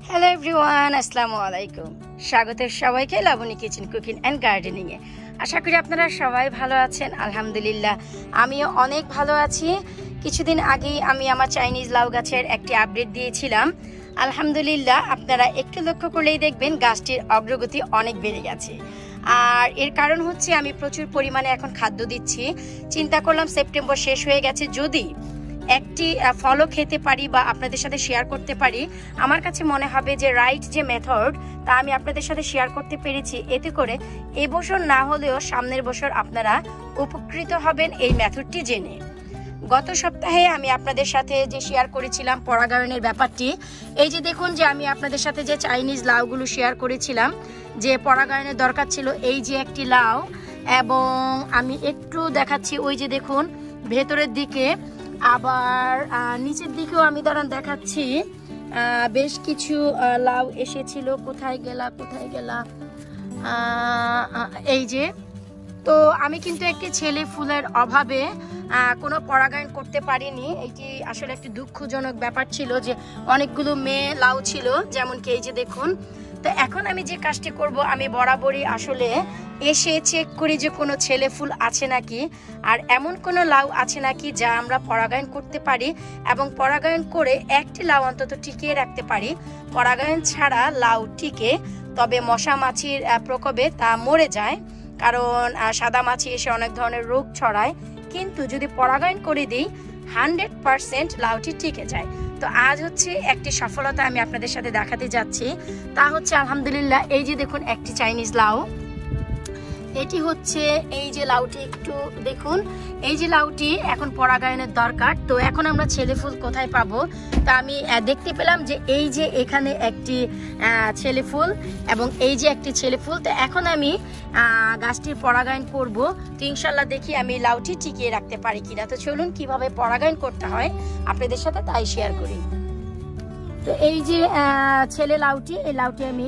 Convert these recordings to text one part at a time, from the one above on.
Hello everyone, আসসালামু আলাইকুম। স্বাগত সবাইকে Laboni kitchen cooking and gardening এ। আশা করি আপনারা সবাই ভালো আছেন। আলহামদুলিল্লাহ আমিও অনেক ভালো আছি। কিছুদিন আগেই আমি আমার চাইনিজ লাউ গাছের একটি আপডেট দিয়েছিলাম। আলহামদুলিল্লাহ আপনারা একটু লক্ষ্য করলেই দেখবেন গাছটির অগ্রগতি অনেক বেড়ে গেছে। আর এর কারণ হচ্ছে আমি প্রচুর পরিমাণে এখন খাদ্য দিচ্ছি। চিন্তা করলাম সেপ্টেম্বর শেষ হয়ে গেছে, যদি একটি ফলও খেতে পারি বা আপনাদের সাথে শেয়ার করতে পারি, আমার কাছে মনে হবে যে রাইট যে মেথড তা আমি আপনাদের সাথে শেয়ার করতে পেরেছি। এতে করে এবছর না হলেও সামনের বছর আপনারা উপকৃত হবেন এই মেথডটি জেনে। গত সপ্তাহে আমি আপনাদের সাথে যে শেয়ার করেছিলাম পরাগায়নের ব্যাপারটি, এই যে দেখুন যে আমি আপনাদের সাথে যে চাইনিজ লাউগুলো শেয়ার করেছিলাম যে পরাগায়নের দরকার ছিল, এই যে একটি লাউ, এবং আমি একটু দেখাচ্ছি ওই যে দেখুন ভেতরের দিকে, আবার নিচের দিকেও আমি দেখাচ্ছি বেশ কিছু লাউ এসেছিল। কোথায় গেলা এই যে। তো আমি কিন্তু একটি ছেলে ফুলের অভাবে কোনো পরাগায়ন করতে পারিনি। এটি আসলে একটি দুঃখজনক ব্যাপার ছিল যে অনেকগুলো মেয়ে লাউ ছিল, যেমন কি এই যে দেখুন। তো এখন আমি যে কাজটি করব, আমি বরাবরই আসলে এসে চেক করি যে কোনো ছেলে ফুল আছে নাকি, আর এমন কোনো লাউ আছে নাকি যা আমরা পরাগায়ন করতে পারি এবং পরাগায়ন করে একটি লাউ অন্তত টিকিয়ে রাখতে পারি। পরাগায়ন ছাড়া লাউ টিকে, তবে মশা মাছির প্রকোপে তা মরে যায়, কারণ সাদা মাছি এসে অনেক ধরনের রোগ ছড়ায়। কিন্তু যদি পরাগায়ন করে দিই 100% লাউটি টিকে যায়। তো আজ হচ্ছে একটি সফলতা আমি আপনাদের সাথে দেখাতে যাচ্ছি। তা হচ্ছে আলহামদুলিল্লাহ এই যে দেখুন একটি চাইনিজ লাউ, এটি হচ্ছে এই যে লাউটি, একটু দেখুন এই যে লাউটি এখন পরাগায়নের দরকার। তো এখন আমরা ছেলে ফুল কোথায় পাবো, তা আমি দেখতে পেলাম যে এই যে এখানে একটি ছেলে ফুল এবং এই যে একটি ছেলে ফুল। তো এখন আমি গাছটির পরাগায়ন করব। তো ইনশাল্লাহ দেখি আমি লাউটি টিকিয়ে রাখতে পারি কিনা। তো চলুন কিভাবে পরাগায়ন করতে হয় আপনাদের সাথে তাই শেয়ার করি। তো এই যে ছেলে লাউটি, এই লাউটি আমি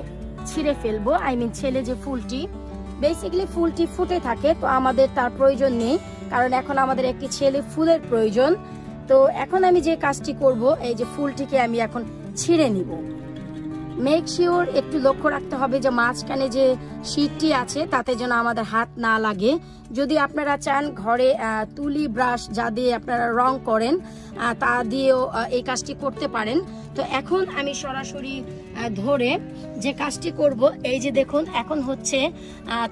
ছিঁড়ে ফেলবো। ছেলে যে ফুলটি, বেসিক্যালি ফুলটি ফুটে থাকে, তো আমাদের তার প্রয়োজন নেই, কারণ এখন আমাদের একটি ছেলে ফুলের প্রয়োজন। তো এখন আমি যে কাজটি করব, এই যে ফুলটিকে আমি এখন ছিঁড়ে নিব। মেক শিওর একটু লক্ষ্য রাখতে হবে যে মাঝখানে যে শীটটি আছে তাতে যেন আমাদের হাত না লাগে। যদি আপনারা চান ঘরে তুলি ব্রাশ যা দিয়ে আপনারা রং করেন তা দিয়েও এই কাজটি করতে পারেন। তো এখন আমি সরাসরি ধরে যে কাজটি করব, এই যে দেখুন এখন হচ্ছে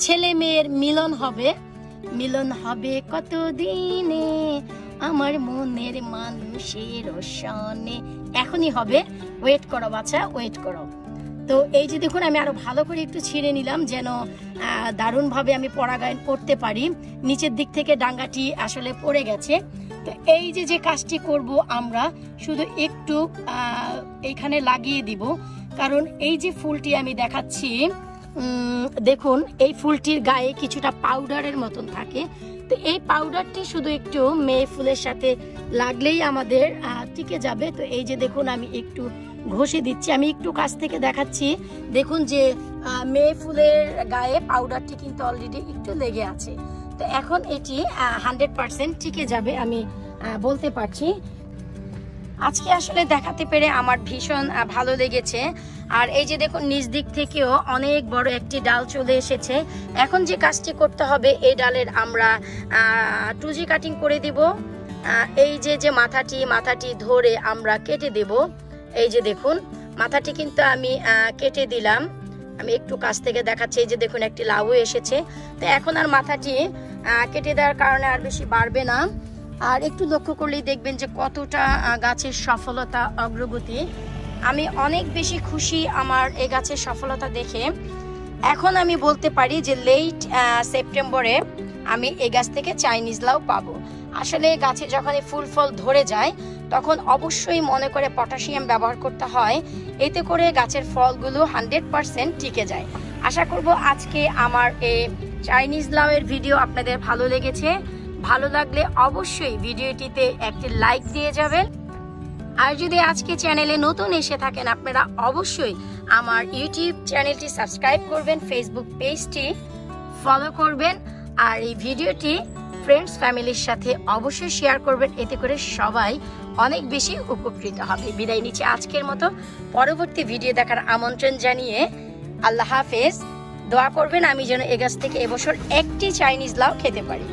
ছেলে মেয়ের মিলন হবে কতদিনে আমার মনের মানুষের সনে, এখনই হবে। ওয়েট করো বাচ্চা, ওয়েট করো। তো এই যে দেখুন আমি আরো ভালো করে একটু ছিঁড়ে নিলাম যেন দারুণভাবে আমি পরাগায়ন করতে পারি। নিচের দিক থেকে ডাঙ্গাটি আসলে পড়ে গেছে। তো এই যে কাজটি করব, আমরা শুধু একটু এইখানে লাগিয়ে দিব, কারণ এই যে ফুলটি আমি দেখাচ্ছি দেখুন এই ফুলটির গায়ে কিছুটা পাউডারের মতন থাকে। তো এই পাউডারটি শুধু একটু মেয়ে ফুলের সাথে লাগলেই আমাদের টিকে যাবে। তো এই যে দেখুন আমি একটু ঘষে দিচ্ছি, আমি একটু কাছ থেকে দেখাচ্ছি। দেখুন যে মেয়ে ফুলের গায়ে পাউডারটি কিন্তু অলরেডি একটু লেগে আছে। তো এখন এটি 100% টিকে যাবে আমি বলতে পারছি। আজকে আসলে দেখাতে পেরে আমার ভীষণ ভালো লেগেছে। আর এই যে দেখুন নিচ দিক থেকেও অনেক বড় একটি ডাল চলে এসেছে। এখন যে কাজটি করতে হবে, এই ডালের আমরা 2G কাটিং করে দিব। এই যে মাথাটি ধরে আমরা কেটে দেব। এই যে দেখুন মাথাটি কিন্তু আমি কেটে দিলাম। আমি একটু কাছ থেকে দেখাচ্ছি, এই যে দেখুন একটি লাউ এসেছে। তো এখন আর মাথাটি কেটে দেওয়ার কারণে আর বেশি বাড়বে না। আর একটু লক্ষ্য করলেই দেখবেন যে কতটা গাছের সফলতা, অগ্রগতি। আমি অনেক বেশি খুশি আমার এই গাছের সফলতা দেখে। এখন আমি বলতে পারি যে লেট সেপ্টেম্বরে আমি এই গাছ থেকে চাইনিজ লাউ পাবো। আসলে গাছে যখন ফুল ফল ধরে যায় তখন অবশ্যই মনে করে পটাশিয়াম ব্যবহার করতে হয়, এতে করে গাছের ফলগুলো 100% টিকে যায়। আশা করব আজকে আমার এই চাইনিজ লাউয়ের ভিডিও আপনাদের ভালো লেগেছে। ভালো লাগলে অবশ্যই ভিডিওটিতে একটি লাইক দিয়ে যাবেন। আর যদি আজকে চ্যানেলে নতুন এসে থাকেন আপনারা অবশ্যই আমার ইউটিউব চ্যানেলটি সাবস্ক্রাইব করবেন, ফেসবুক পেজটি ফলো করবেন, আর এই ভিডিওটি ফ্রেন্ডস ফ্যামিলির সাথে অবশ্যই শেয়ার করবেন, এতে করে সবাই অনেক বেশি উপকৃত হবে। বিদায় নিচ্ছি আজকের মতো, পরবর্তী ভিডিও দেখার আমন্ত্রণ জানিয়ে আল্লাহ হাফেজ। দোয়া করবেন আমি যেন এ গাছ থেকে এবছর একটি চাইনিজ লাউ খেতে পারি।